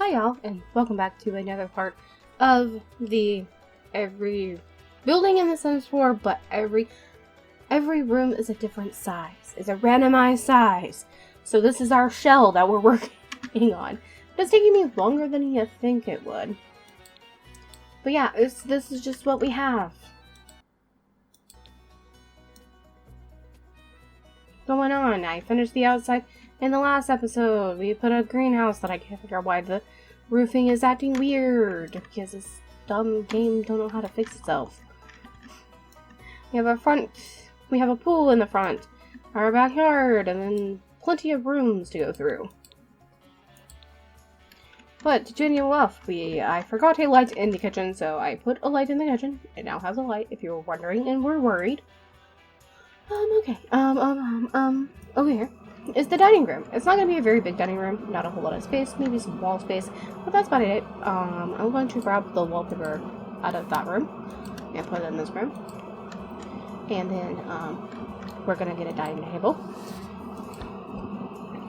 Hi y'all, and welcome back to another part of the every building in the Sims 4, but every room is a different size. It's a randomized size. So this is our shell that we're working on. It's taking me longer than you think it would. But yeah, this is just what we have going on. I finished the outside in the last episode. We put a greenhouse that I can't figure out why the roofing is acting weird because this dumb game don't know how to fix itself. We have a pool in the front, our backyard, and then plenty of rooms to go through. But to join you off, I forgot a light in the kitchen, so I put a light in the kitchen. It now has a light, if you were wondering and were worried. Okay. Over here is the dining room. It's not going to be a very big dining room, not a whole lot of space, maybe some wall space, but that's about it. I'm going to grab the wallpaper out of that room and put it in this room. And then, we're going to get a dining table.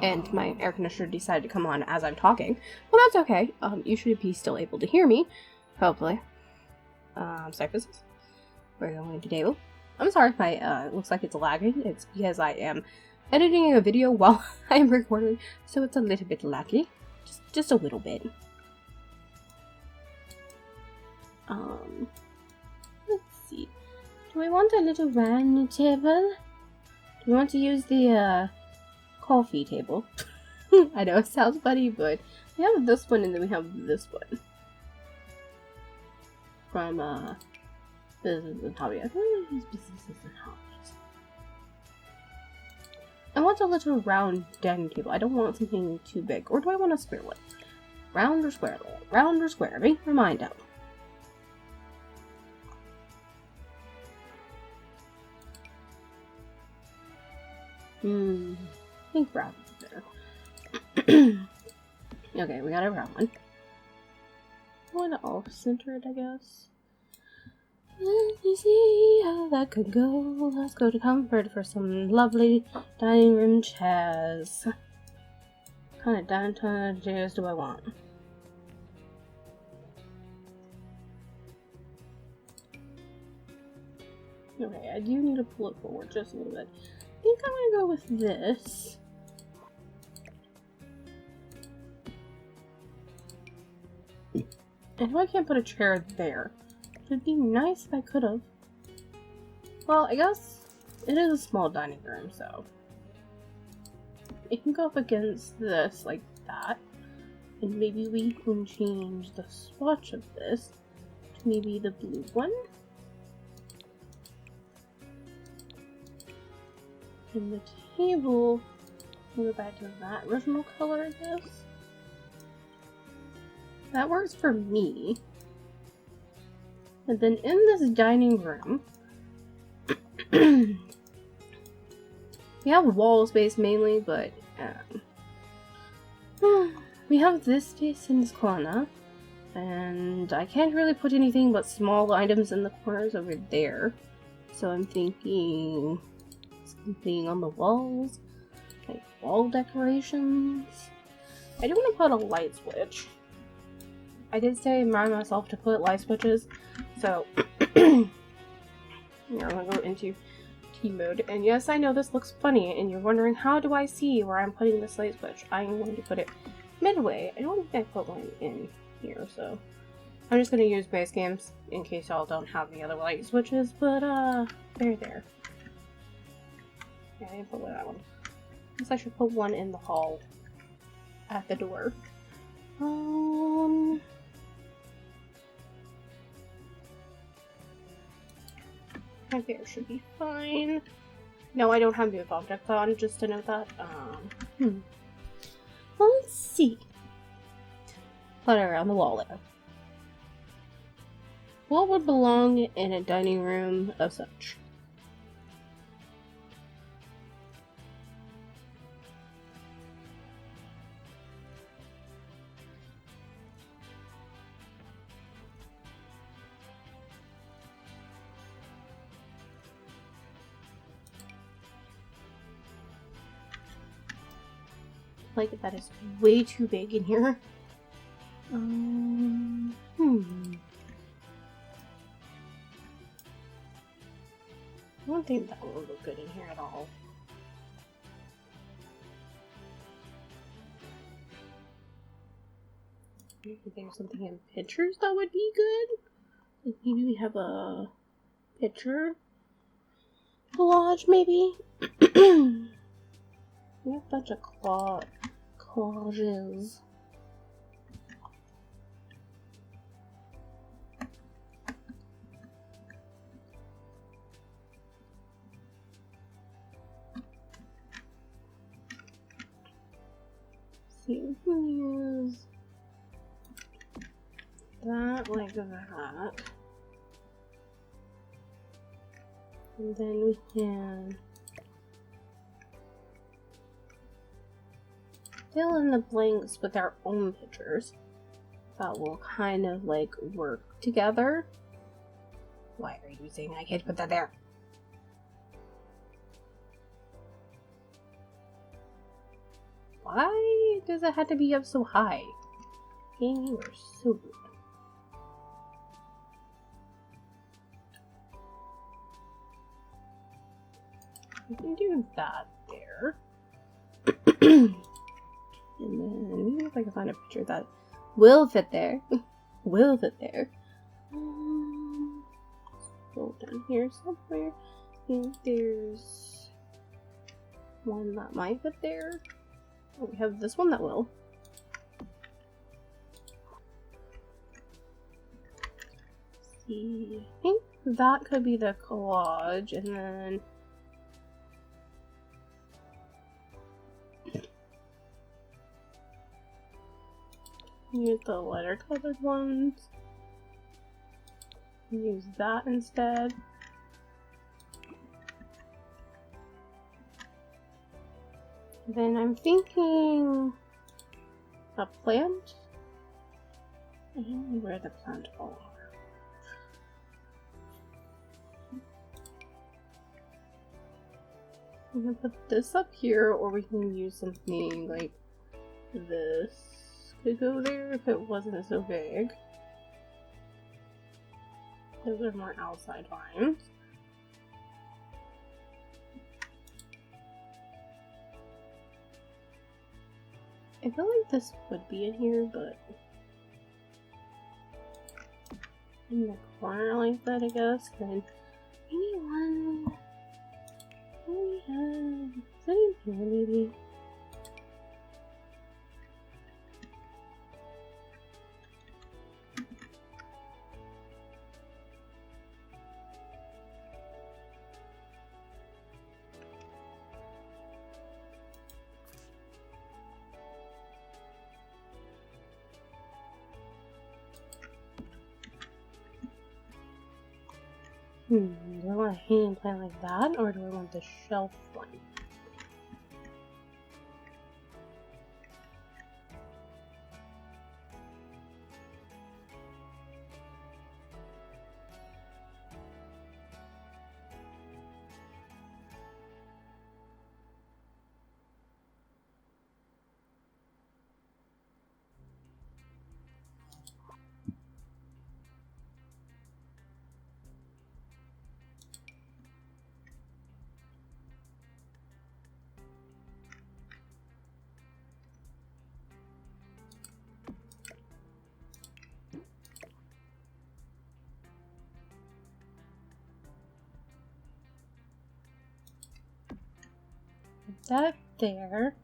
And my air conditioner decided to come on as I'm talking. Well, that's okay. You should be still able to hear me, hopefully. Surfaces. We're going to table. I'm sorry if it looks like it's lagging. It's because I am editing a video while I'm recording, so it's a little bit laggy. Just a little bit. Let's see. Do I want a little round table? Do we want to use the, coffee table? I know it sounds funny, but we have this one and then we have this one. From, Business and Hobby. I think use Businesses and Hobbies. I want a little round dining table. I don't want something too big. Or do I want a square one? Round or square? Round or square? Make your mind up. I think round is better. Okay, we got a round one. One off-centered, I guess. Let me see how that could go. Let's go to Comfort for some lovely dining room chairs. What kind of downtown chairs do I want? Okay, I do need to pull it forward just a little bit. I think I'm gonna go with this. And I can't put a chair there. It'd be nice if I could have. Well, I guess it is a small dining room, so it can go up against this like that. And maybe we can change the swatch of this to maybe the blue one. And the table, we'll go back to that original color, I guess. That works for me. And then in this dining room, we have wall space mainly, but we have this space in this corner, and I can't really put anything but small items in the corners over there. So I'm thinking something on the walls, like wall decorations. I do want to put a light switch. I did say remind myself to put light switches, so here I'm gonna go into T mode. And yes, I know this looks funny, and you're wondering how do I see where I'm putting this light switch? I am going to put it midway. I don't think I put one in here, so I'm just gonna use base games in case y'all don't have the other light switches. But they're there. Yeah, I didn't put that one. I guess I should put one in the hall at the door. Right there should be fine. No, I don't have move objects on, just to note that. Well, let's see. Put it around the wall there. What would belong in a dining room of such? Like, that is way too big in here. I don't think that will look good in here at all. Maybe there's something in pictures that would be good. Like maybe we have a picture collage, maybe. We have a bunch of collages. See, we can use that like that. And then we can fill in the blanks with our own pictures that will kind of like work together. Why are you saying I can't put that there? Why does it have to be up so high? Game, you are so rude. We can do that there. And then maybe if I can find a picture that will fit there. Will fit there. Scroll down here somewhere. I think there's one that might fit there. Oh, we have this one that will. See, I think that could be the collage, and then use the lighter colored ones. Use that instead. Then I'm thinking a plant. I don't know where the plant are. I'm gonna put this up here, or we can use something like this. Could go there if it wasn't so big. Those are more outside vines. I feel like this would be in here, but in the corner like that, I guess. Then maybe one. What do we have? Is that in here, maybe? Do I want a hanging plant like that, or do I want the shelf one? That there.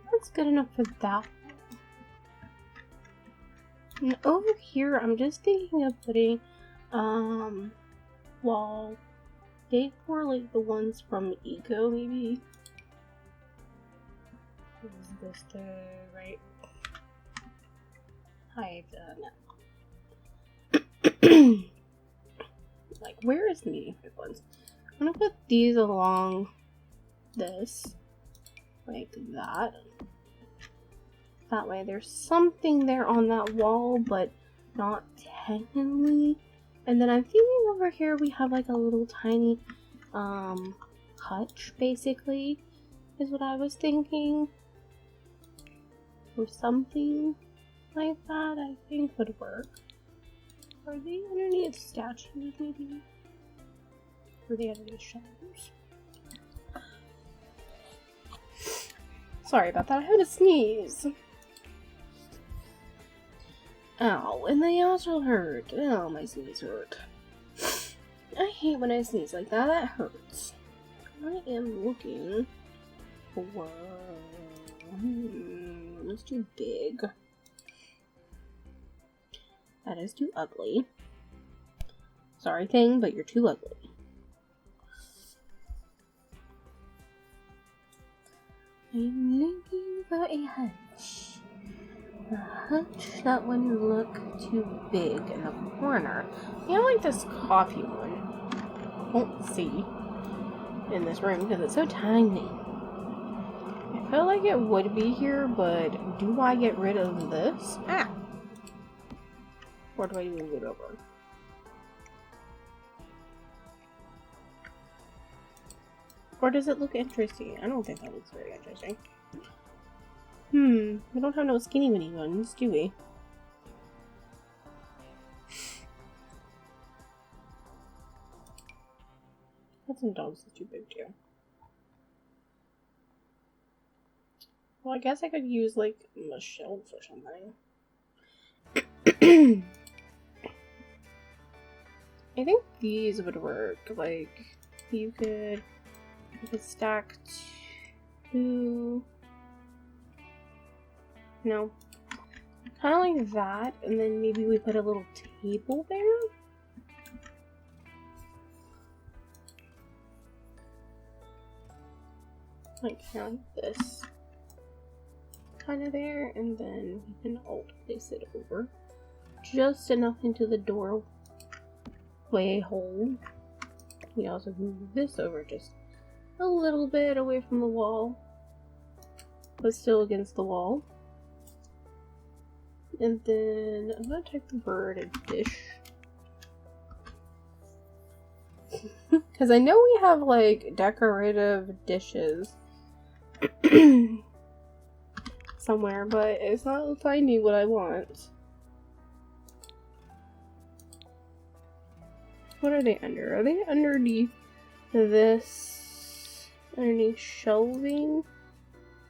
That's good enough for that. And over here, I'm just thinking of putting, well, they were like the ones from Eco, maybe. Is this the right height? No. medium height ones. I'm gonna put these along this, like that. That way there's something there on that wall, but not technically. And then I'm thinking over here we have like a little tiny hutch, basically, is what I was thinking. Or something like that, I think would work. Are they underneath statues, maybe? Or are they underneath shelves? Sorry about that, I had to sneeze. Ow, and they also hurt. Oh, my sneeze hurt. I hate when I sneeze like that, that hurts. I am looking for... it's too big. That is too ugly. Sorry, thing, but you're too ugly. I'm looking for a hutch. A hutch that wouldn't look too big in the corner. I like this coffee one. Won't see in this room because it's so tiny. I feel like it would be here, but do I get rid of this? Ah! Or do I even move it over? Or does it look interesting? I don't think that looks very interesting. We don't have no skinny mini ones, do we? Cats and dogs is too big too. Well, I guess I could use like a shelf or something. I think these would work. Like, you could stack two. No. Kind of like that, and then maybe we put a little table there. Like, kind of like this. Kind of there, and then we can alt place it over. Just enough into the doorway hole. We also move this over just a little bit away from the wall, but still against the wall. And then I'm gonna type the bird a dish. Because I know we have like decorative dishes somewhere, but it's not finding what I want. What are they under? Are they underneath this? Underneath shelving?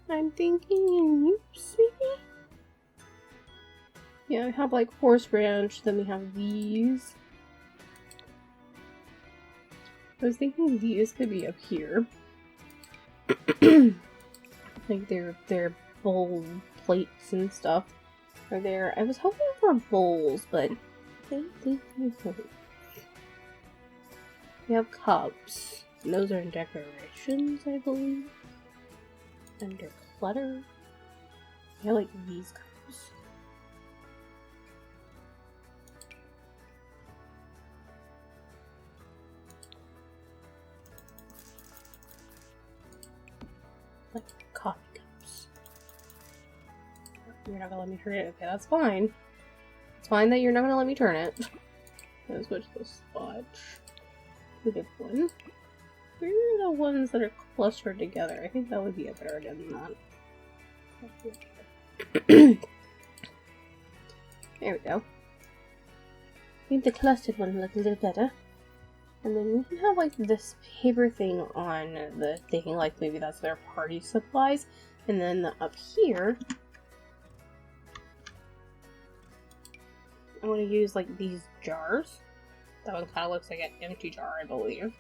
I'm thinking in use, maybe? Yeah, we have like horse ranch, then we have these. I was thinking these could be up here. Like their bowl plates and stuff are there. I was hoping for bowls, but I don't think they hold. We have cups. And those are decorations, I believe. Under clutter. I like these cups. Like coffee cups. You're not gonna let me turn it? Okay, that's fine. It's fine that you're not gonna let me turn it. Let's switch the swatch. A good one. Where are the ones that are clustered together? I think that would be a better idea than that. There we go. I think the clustered one looks a little better. And then we can have like this paper thing on the thing, like maybe that's their party supplies. And then up here, I'm going to use like these jars. That one kind of looks like an empty jar, I believe.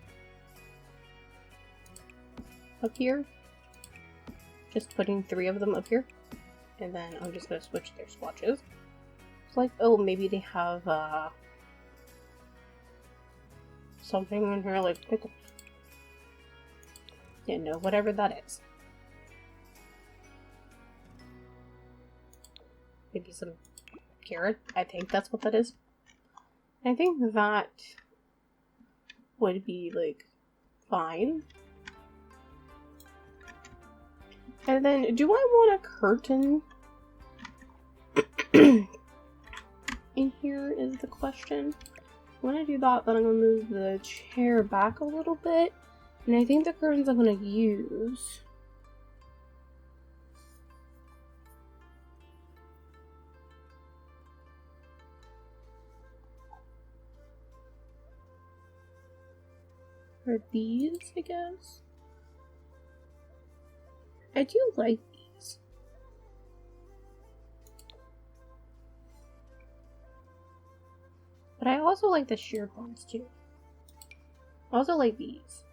Up here. Just putting 3 of them up here. And then I'm just going to switch their swatches. It's like, oh, maybe they have something in here like pickles. Yeah, no, whatever that is. Maybe some carrot. I think that's what that is. I think that would be like fine. And then, do I want a curtain in here is the question. When I do that, then I'm going to move the chair back a little bit. And I think the curtains I'm going to use are these, I guess. I do like these. But I also like the sheer ones too. I also like these.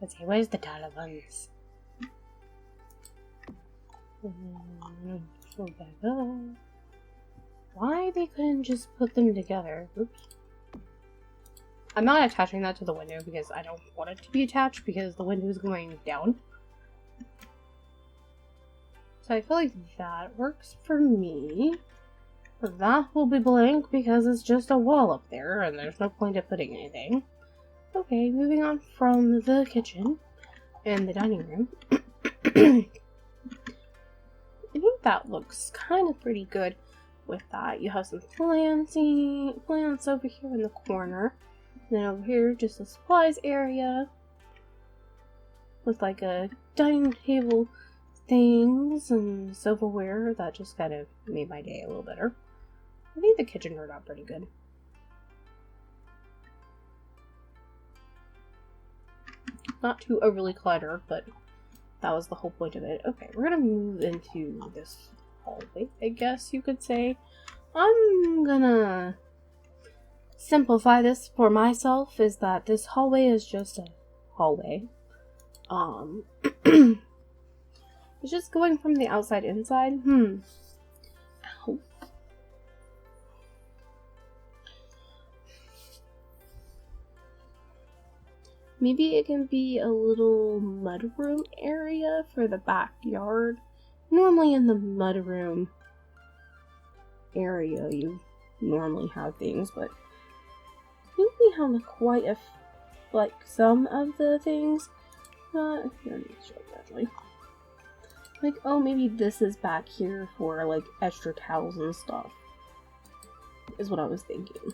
Let's see, where's the dollar ones? Go back up. Why they couldn't just put them together? Oops. I'm not attaching that to the window because I don't want it to be attached because the window is going down. So I feel like that works for me. But that will be blank because it's just a wall up there and there's no point of putting anything. Okay, moving on from the kitchen and the dining room. I think that looks kind of pretty good with that. You have some plants over here in the corner. Then over here, just a supplies area with like a dining table things and silverware. That just kind of made my day a little better. I think the kitchen turned out pretty good. Not too overly cluttered, but that was the whole point of it. Okay, we're gonna move into this hallway, I guess you could say. I'm gonna simplify this for myself, is that this hallway is just a hallway. It's just going from the outside inside. Ow. Maybe it can be a little mudroom area for the backyard. Normally in the mudroom area you normally have things, but I think we have quite a like some of the things. Here, let me show you actually. Like, oh, maybe this is back here for like extra towels and stuff. Is what I was thinking.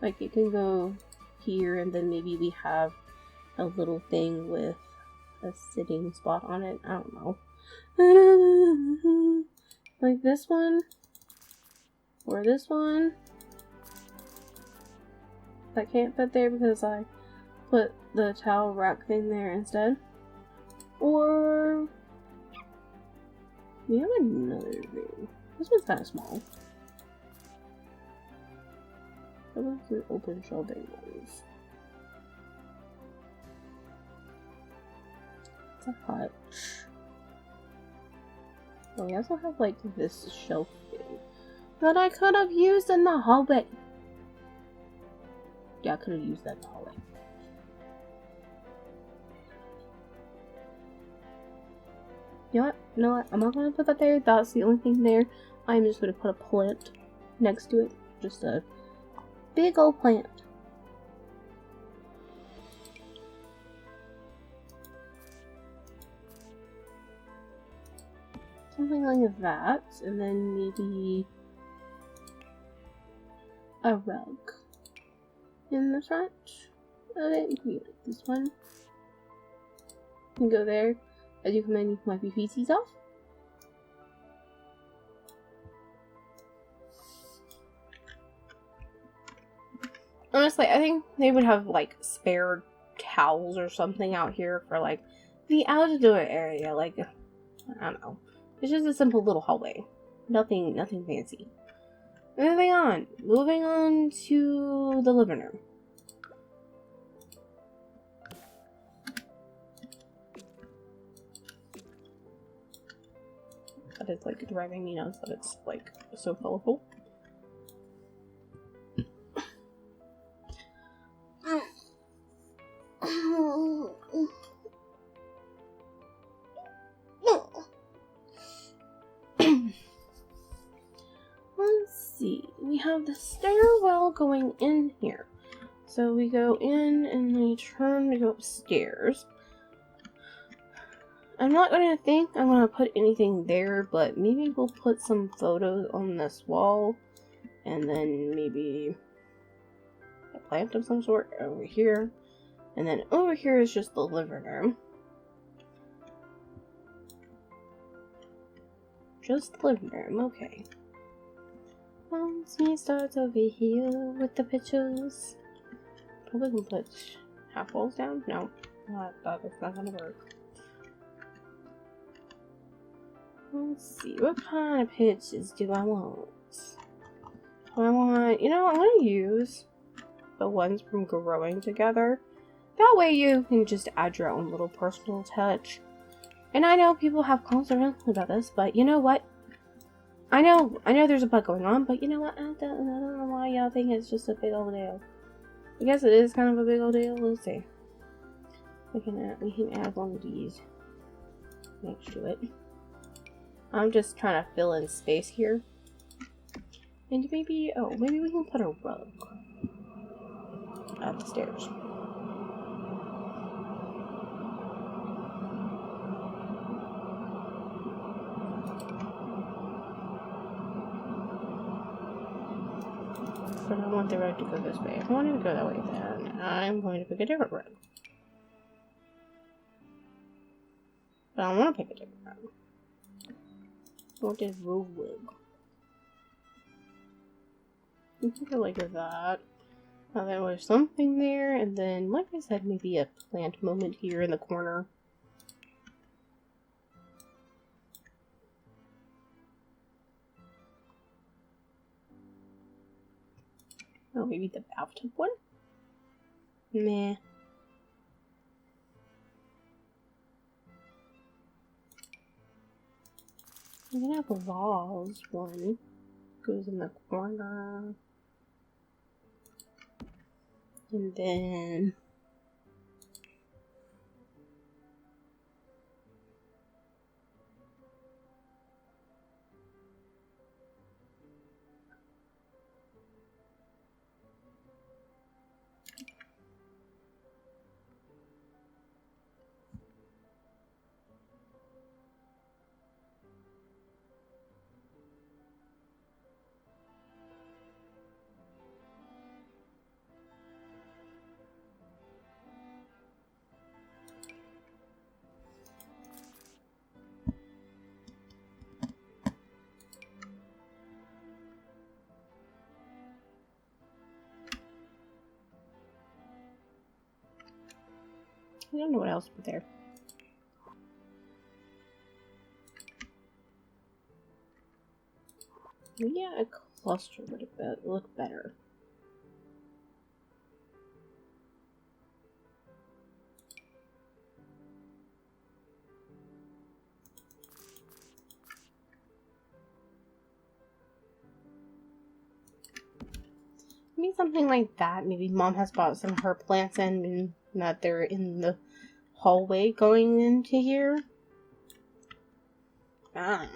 Like, it can go here, and then maybe we have a little thing with a sitting spot on it. I don't know. Like this one. Or this one. That can't fit there because I put the towel rack thing there instead. Or we have another thing. This one's kind of small. What about the open shelving ones? It's a hutch. Oh, we also have like this shelf thing that I could have used in the hallway. Yeah, I could have used that in the hallway. You know what? No, I'm not gonna put that there. That's the only thing there. I'm just gonna put a plant next to it. Just a big old plant. Something like that, and then maybe a rug in the front. Okay, you can get this one. You can go there. As you come in, you can wipe your feces off. Honestly, I think they would have like spare towels or something out here for like the outdoor area. Like, I don't know. It's just a simple little hallway. Nothing fancy. Moving on to the living room. That is like driving me nuts that it's like so colorful. have the stairwell going in here. So we go in and we turn to go upstairs. I'm not going to think I'm going to put anything there, but maybe we'll put some photos on this wall. And then maybe a plant of some sort over here. And then over here is just the living room. Just the living room, okay. Once me starts over here with the pictures. Probably can put half walls down? No, that's not gonna work. Let's see, what kind of pictures do I want? I want, you know, I want to use the ones from growing together. That way you can just add your own little personal touch. And I know people have concerns about this, but you know what? I know there's a bug going on, but you know what? I don't know why y'all think it's just a big old deal. I guess it is kind of a big old deal. Let's see. We can add one of these next to it. I'm just trying to fill in space here. And maybe, maybe we can put a rug at the stairs. But I want the rug to go this way. If I want it to go that way, then I'm going to pick a different rug. But I want to pick a different rug. I want this rug. You can go like that. Now there was something there, and then, like I said, maybe a plant moment here in the corner. Oh, maybe the bathtub one? Meh. I'm gonna have a vase one. Goes in the corner. And then I don't know what else put there. Yeah, a cluster would look better. Maybe something like that. Maybe Mom has bought some of her plants in and that they're in the hallway going into here. I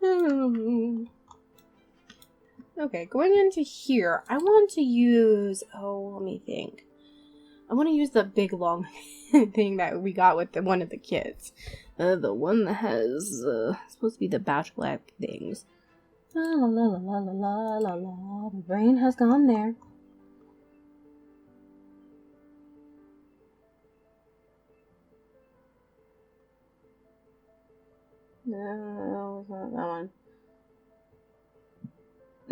don't know. Okay, going into here, I want to use, let me think. I want to use the big long thing that we got with one of the kids. The one that has, supposed to be the batch black things. La la la la la la la la, the brain has gone there. No, it's not that one.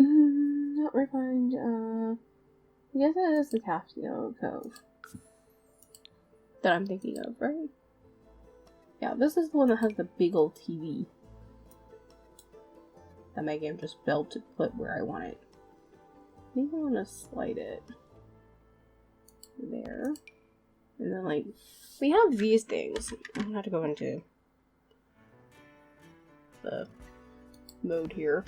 Not refined, I guess it is the Caftio Cove that I'm thinking of, right? Yeah, this is the one that has the big old TV that my game just built to put where I want it. Maybe I want to slide it there. And then, like, we have these things. I'm gonna have to go into the mode here.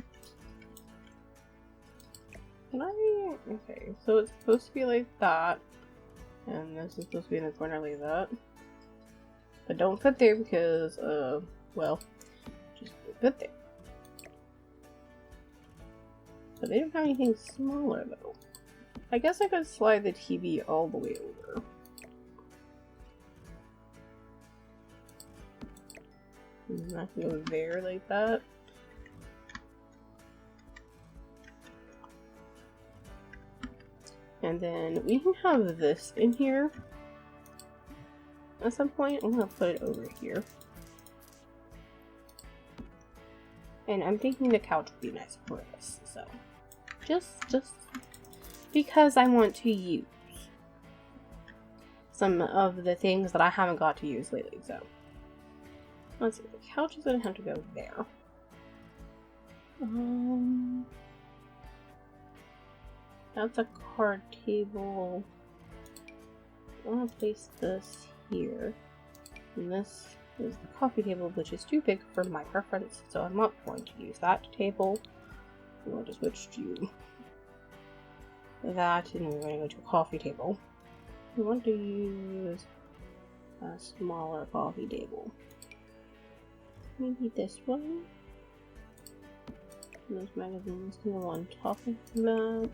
Can I? Okay, so it's supposed to be like that. And this is supposed to be in the corner like that. But don't put there because, well, just put there. But they don't have anything smaller though. I guess I could slide the TV all the way over. And I can go there like that. And then we can have this in here. At some point, I'm gonna put it over here. And I'm thinking the couch would be nice for this, so just because I want to use some of the things that I haven't got to use lately, so let's see, the couch is gonna have to go there. That's a card table. I want to place this here. And this is the coffee table, which is too big for my preference, so I'm not going to use that table. We'll just switch to that, and we're going to go to a coffee table. We want to use a smaller coffee table. Maybe this one. Those magazines can go on top of that.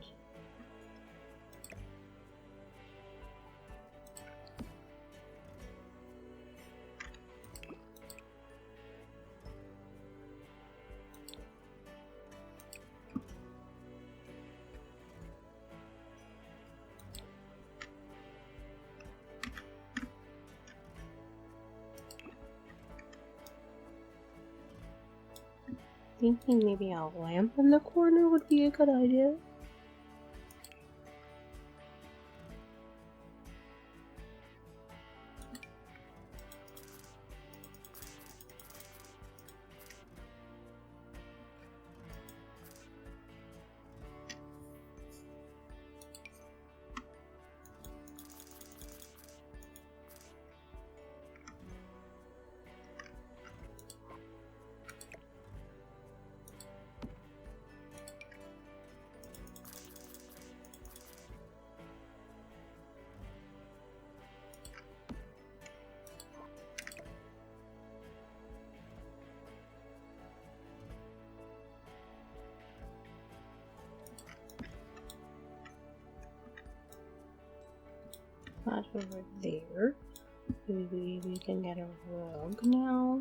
Thinking maybe a lamp in the corner would be a good idea. That over there. Maybe we can get a rug now.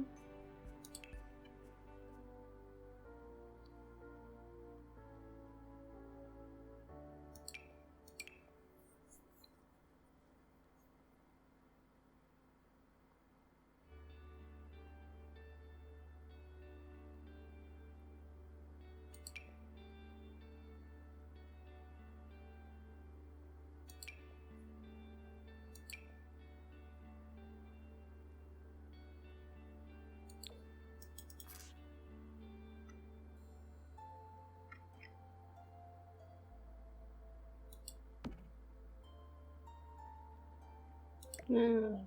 No,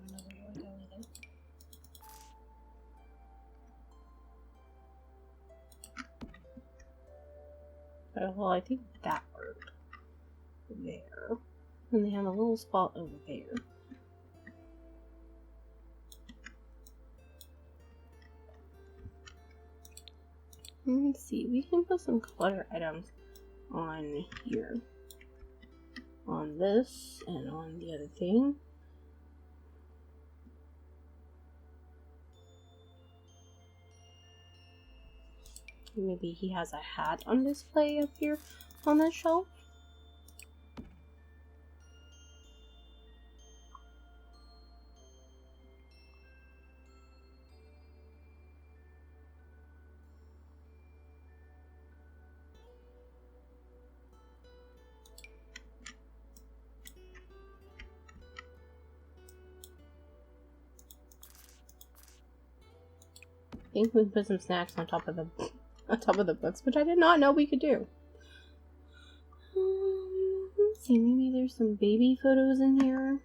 well, I think that worked. There. And they have a little spot over there. Let's see, we can put some clutter items on here. On this and on the other thing. Maybe he has a hat on display up here on the shelf. I think we can put some snacks on top of the books, which I did not know we could do. Let's see, maybe there's some baby photos in here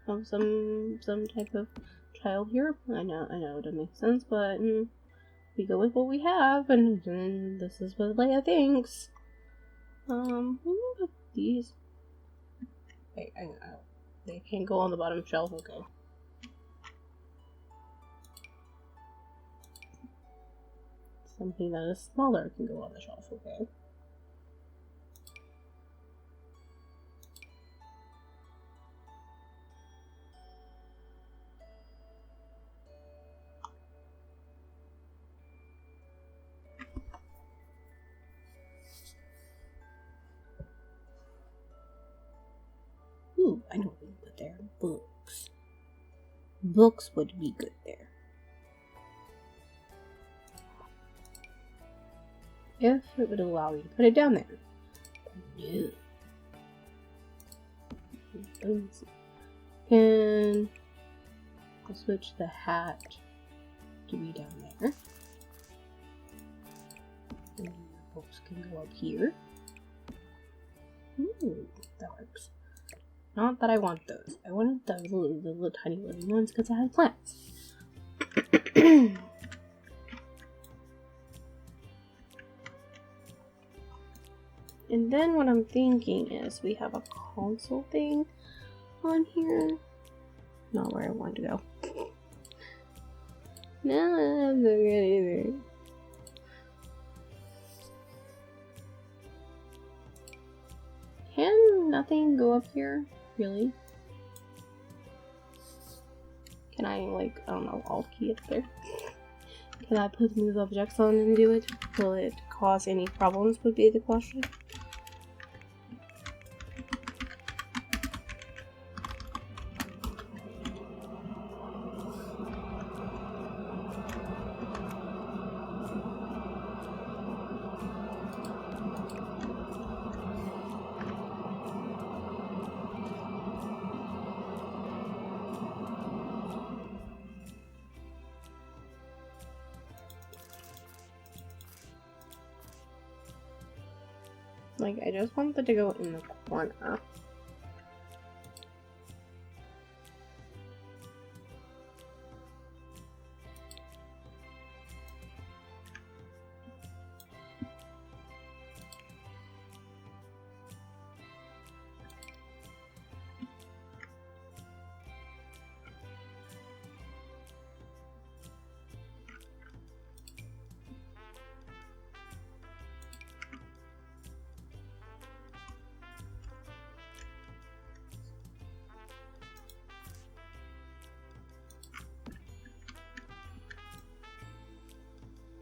of some type of child here. I know it doesn't make sense, but we go with what we have, and this is what Leia thinks. Let me put these. Wait, they can't go on the bottom shelf. Okay. Something that is smaller can go on the shelf, okay? Ooh, I know what we can put there. Books. Books would be good there. If it would allow me to put it down there. No. And I'll switch the hat to be down there. And the books can go up here. Ooh, that works. Not that I want those. I wanted the little tiny living ones because I have plants. And then what I'm thinking is we have a console thing on here. Not where I want to go. No, I'm not good either. Can nothing go up here? Really? Can I, like, I don't know, alt key it there? Can I put move objects on and do it? Will it cause any problems would be the question. Like, I just want that to go in the corner.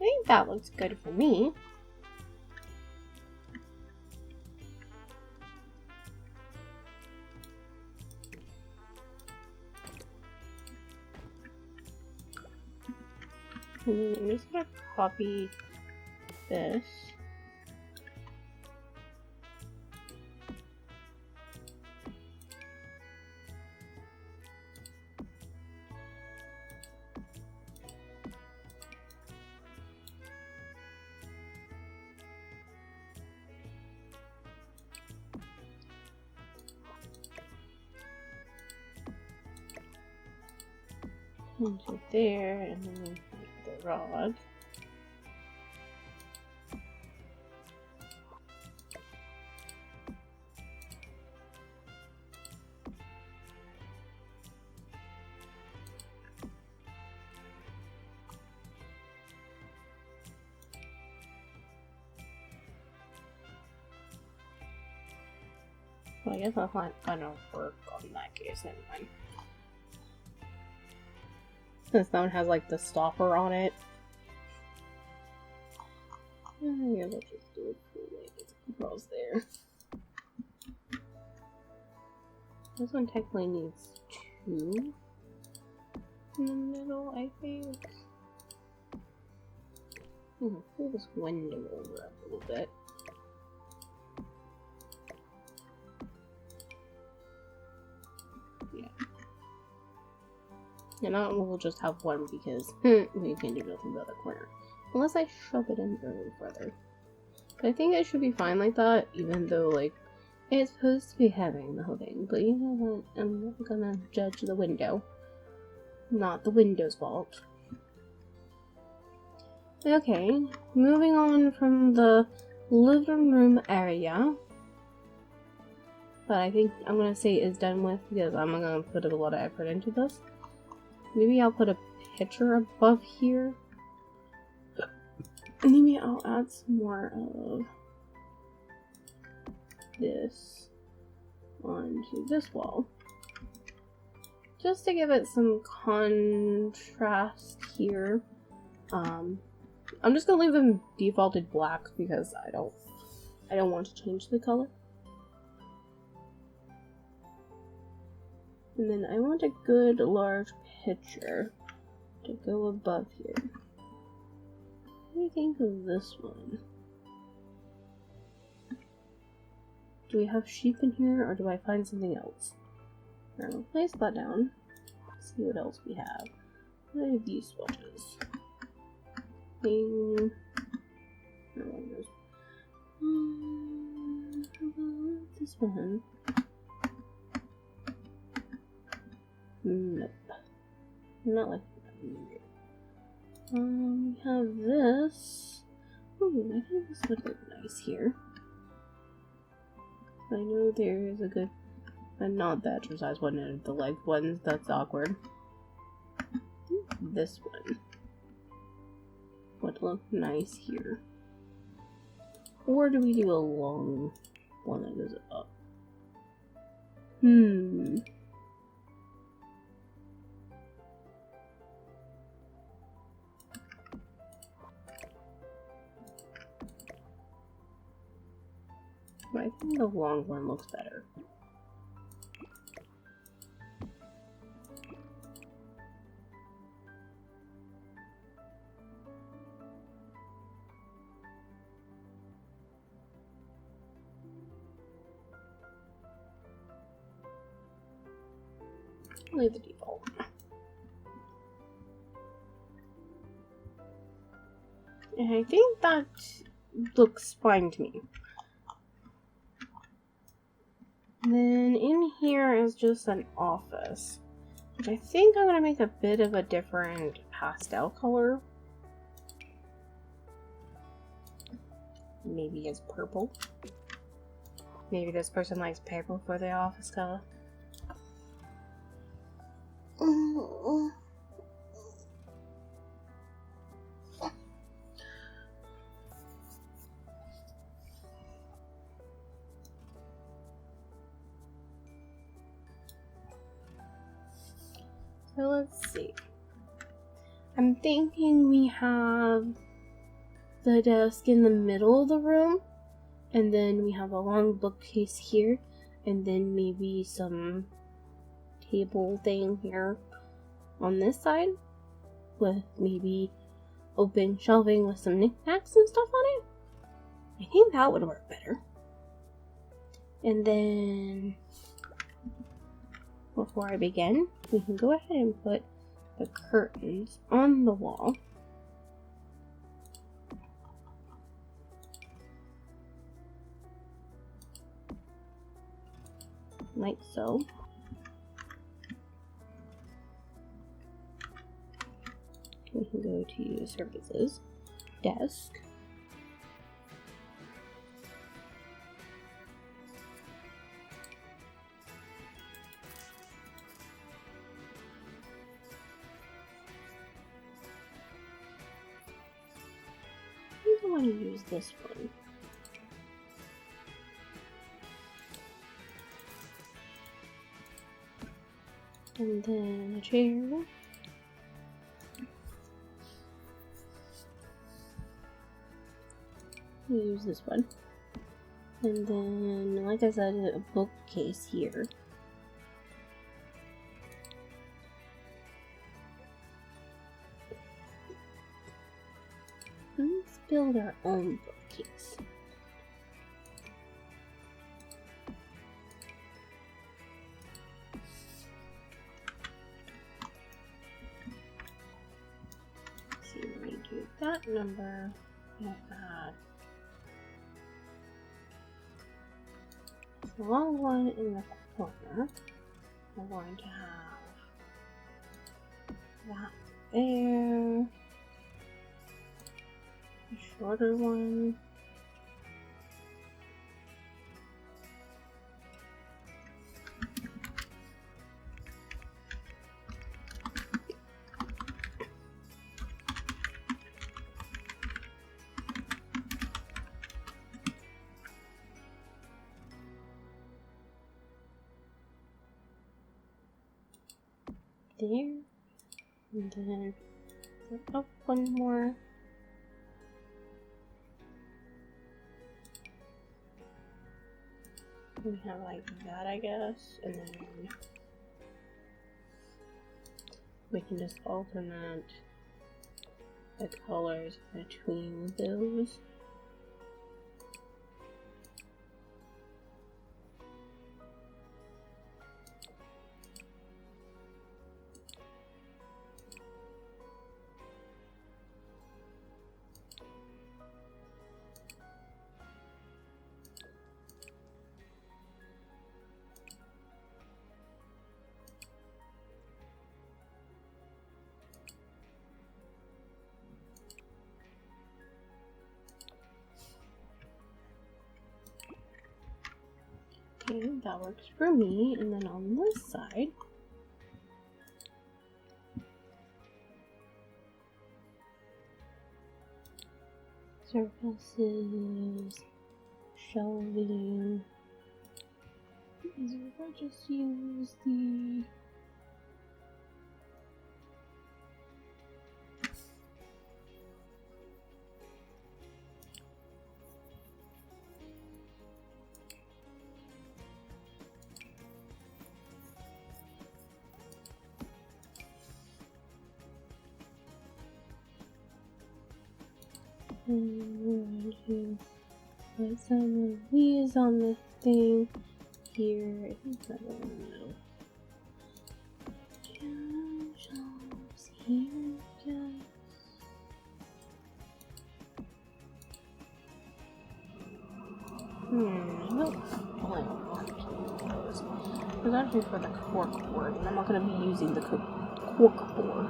I think that looks good for me. I'm just gonna copy this. Into there, and then we make the rod. Well, I guess that's not gonna work on that case, never mind. Since that one has like the stopper on it. Yeah, let's just do it for like controls there. This one technically needs two in the middle, I think. Pull this window over a little bit. And now we'll just have one because we can do nothing but the corner. Unless I shove it in really further. But I think it should be fine like that, even though, like, it's supposed to be having the whole thing. But you know what? I'm not gonna judge the window. Not the window's fault. Okay, moving on from the living room area. But I think I'm gonna say is done with because I'm gonna put a lot of effort into this. Maybe I'll put a picture above here. Maybe I'll add some more of this onto this wall. Just to give it some contrast here. I'm just gonna leave them defaulted black because I don't want to change the color. And then I want a good large picture to go above here. What do you think of this one? Do we have sheep in here, or do I find something else? Alright, we'll place that down. Let's see what else we have. What are these swatches? Thing. No, this one. Nope. Not like that. We have this. Ooh, I think this would look nice here. I know there is a good, not the exercise one, and the leg ones, that's awkward. This one would look nice here. Or do we do a long one that goes up? I think the long one looks better. Leave the default. And I think that looks fine to me. Then in here is just an office, which I think I'm going to make a bit of a different pastel color. Maybe it's purple. Maybe this person likes purple for the office color. So let's see. I'm thinking we have the desk in the middle of the room, and then we have a long bookcase here, and then maybe some table thing here on this side with maybe open shelving with some knickknacks and stuff on it. I think that would work better. And then before I begin, we can go ahead and put the curtains on the wall. Like so. We can go to services, desk. I think I want to use this one. And then a chair. Use this one. And then, like I said, a bookcase here. Let's build our own bookcase. Let's see, we're going to do that number. We'll add the long one in the corner. We're going to have that there. A shorter one. there. And then up one more. We have like that, I guess, and then we can just alternate the colors between those. Okay, that works for me. And then on this side, surfaces, shelving. Is it if I just use the I'm going to put some of these on the thing here. I think that one in the middle. Shelves here, guys. Nope. It was actually for the cork board, and I'm not going to be using the cork board.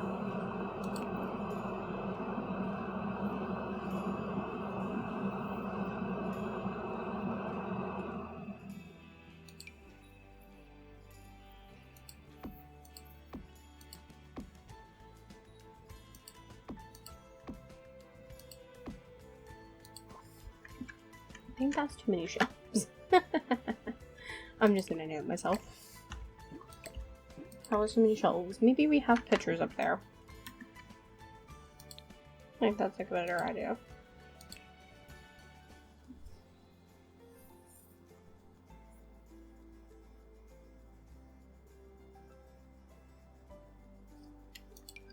I think that's too many shelves. I'm just gonna do it myself. That was too many shelves. Maybe we have pictures up there. I think that's like a better idea.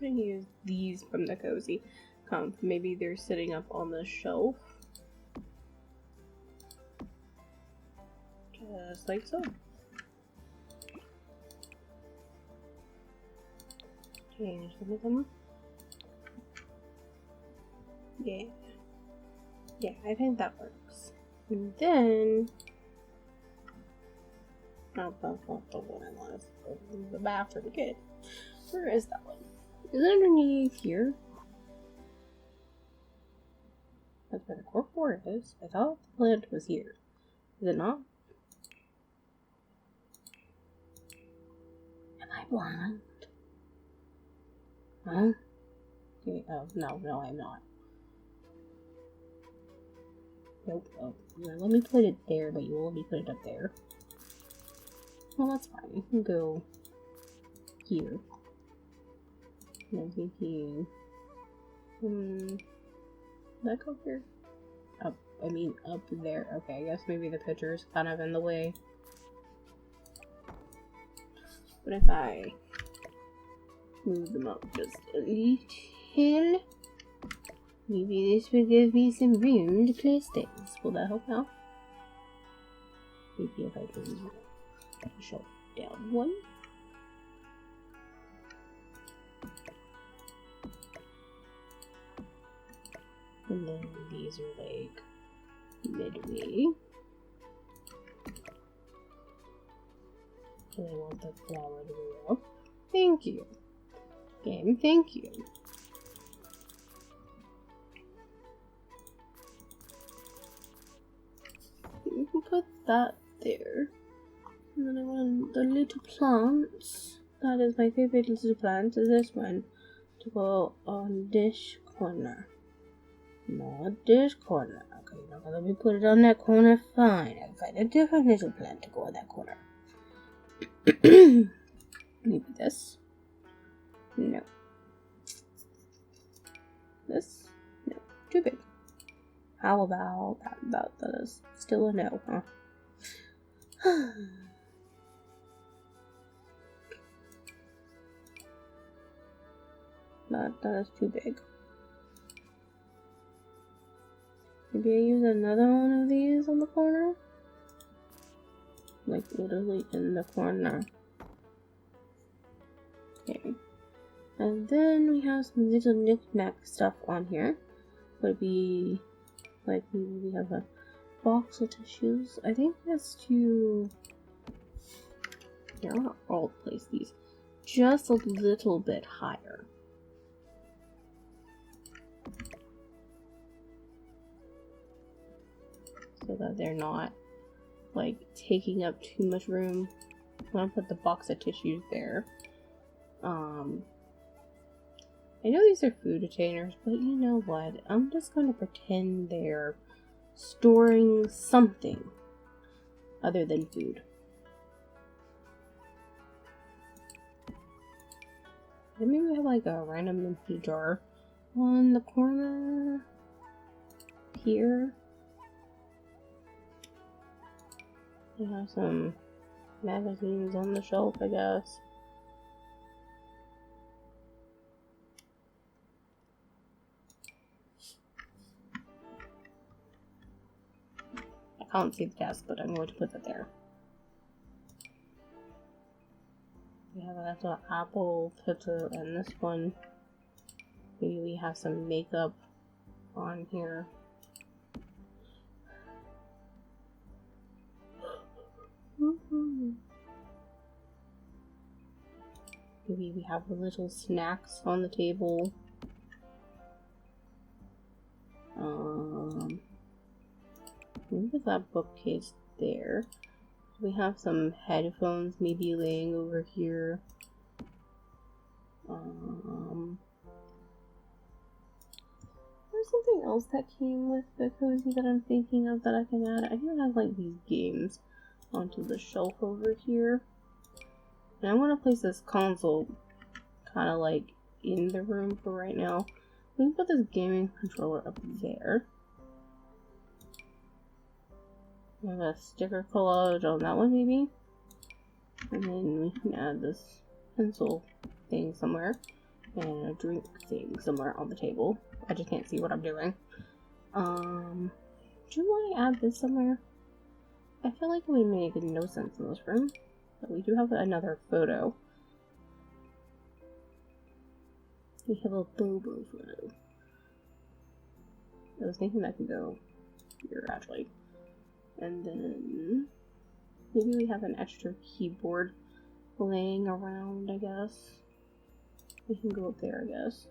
I'm gonna use these from the cozy comp. Maybe they're sitting up on the shelf. Just like so. Change some of them. Yeah. Yeah, I think that works. And then oh, that's not the one I want. The bathroom kit. Where is that one? Is it underneath here? That's where the corkboard is. I thought the plant was here. Is it not? Am I blind? Huh? Okay, oh, no, I'm not. Nope. Oh, let me put it there, but you will let me put it up there. Well, that's fine. You can go here. And I'm thinking, that go here? Up there. Okay, I guess maybe the picture's kind of in the way. But if I move them up just a little, maybe this will give me some room to place things. Will that help out? Maybe if I can shut down one. And then these are like midway. And I want the flower to go up. Thank you. Game, thank you. You can put that there. And then I want the little plants. That is my favorite little plant, is this one. To go on this corner. Not this corner. Okay, you're not gonna let me put it on that corner. Fine. I'll find a different little plant to go on that corner. Maybe this. No. This? No. Too big. How about that? That is still a no, huh? That is too big. Maybe I use another one of these on the corner? Like literally in the corner. Okay. And then we have some little knick-knack stuff on here. Would be like we have a box of tissues. I think that's to here, I'll place these just a little bit higher. So that they're not like taking up too much room. I'm gonna put the box of tissues there. I know these are food containers, but you know what? I'm just gonna pretend they're storing something other than food. And maybe we have like a random empty jar on the corner here. We have some magazines on the shelf, I guess. I can't see the desk, but I'm going to put it there. We have a little apple filter and this one. Maybe we have some makeup on here. Maybe we have the little snacks on the table. Maybe that bookcase there. We have some headphones maybe laying over here. There's something else that came with the cozy that I'm thinking of that I can add. I do have like these games onto the shelf over here. And I want to place this console kind of like in the room for right now. We can put this gaming controller up there. We have a sticker collage on that one maybe. And then we can add this pencil thing somewhere. And a drink thing somewhere on the table. I just can't see what I'm doing. Do I add this somewhere? I feel like it would make no sense in this room. But we do have another photo. We have a Bobo photo. I was thinking that could go here actually. And then maybe we have an extra keyboard laying around, I guess. We can go up there, I guess.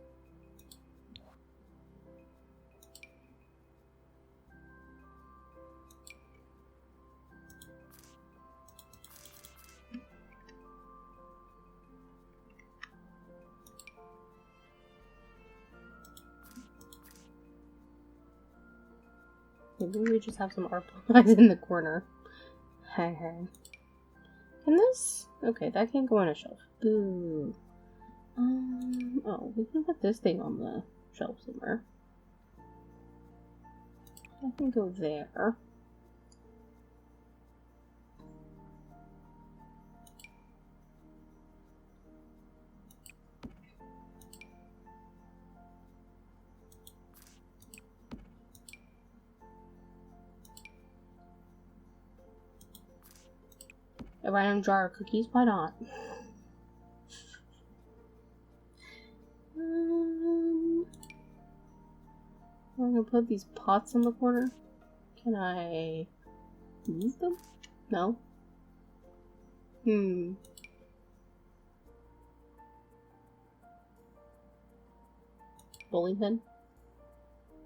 Maybe we just have some art supplies in the corner. Hey. Can this? Okay, that can't go on a shelf. Boo. Oh, we can put this thing on the shelf somewhere. That can go there. A random jar of cookies? Why not? I'm gonna put these pots in the corner. Can I move them? No. Bowling pin?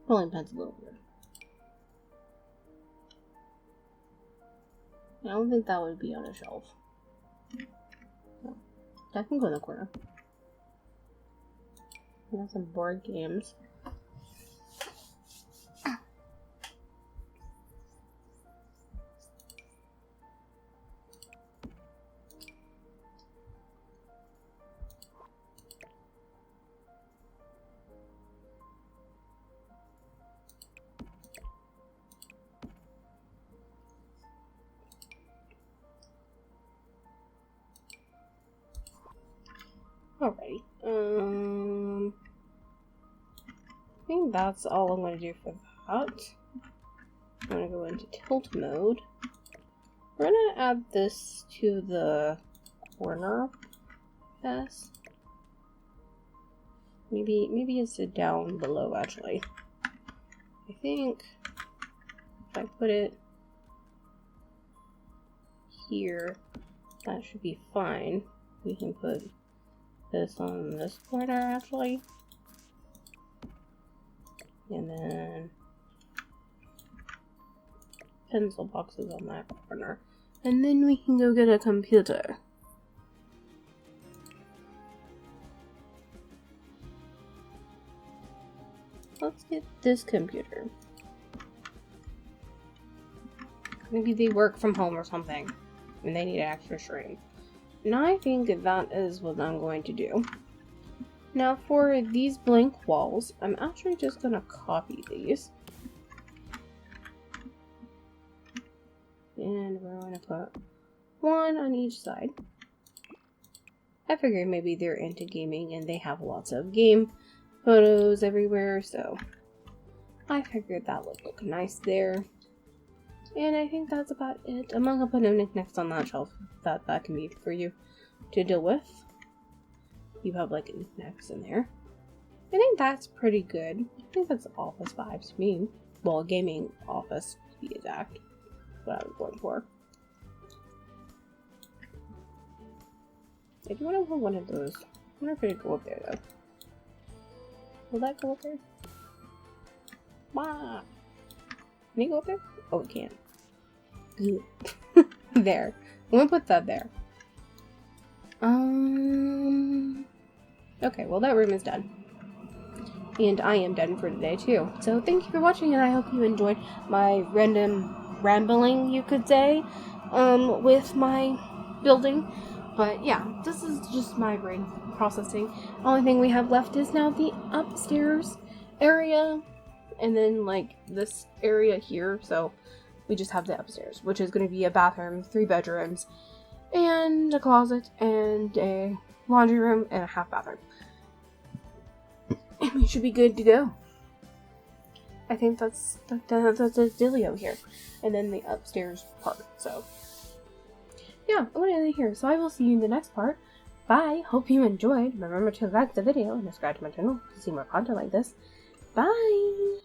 Bowling pin's a little weird. I don't think that would be on a shelf. No. That can go in the corner. We have some board games. Alrighty. I think that's all I'm going to do for that. I'm going to go into tilt mode. We're going to add this to the corner. Yes. Maybe it's down below, actually. I think if I put it here, that should be fine. We can put this on this corner, actually. And then pencil boxes on that corner. And then we can go get a computer. Let's get this computer. Maybe they work from home or something, and they need an extra stream. And I think that is what I'm going to do. Now for these blank walls, I'm actually just going to copy these. And we're going to put one on each side. I figured maybe they're into gaming and they have lots of game photos everywhere, so I figured that would look nice there. And I think that's about it. I'm gonna put no knickknacks on that shelf. That can be for you to deal with. You have like knickknacks in there. I think that's pretty good. I think that's office vibes to me. Well, gaming office to be exact. What I was going for. I do want to put one of those. I wonder if it'd go up there though. Will that go up there? Wow. Can you go up there? Oh, it can. Good. There. I'm gonna put that there. Okay, well that room is done. And I am done for today too. So thank you for watching, and I hope you enjoyed my random rambling, you could say, with my building. But yeah, this is just my brain processing. Only thing we have left is now the upstairs area, and then like this area here. So we just have the upstairs, which is going to be a bathroom, 3 bedrooms, and a closet, and a laundry room, and a half bathroom. And we should be good to go. I think that's a dealio here. And then the upstairs part, so. Yeah, I'm going to end it here. So I will see you in the next part. Bye. Hope you enjoyed. Remember to like the video and subscribe to my channel to see more content like this. Bye.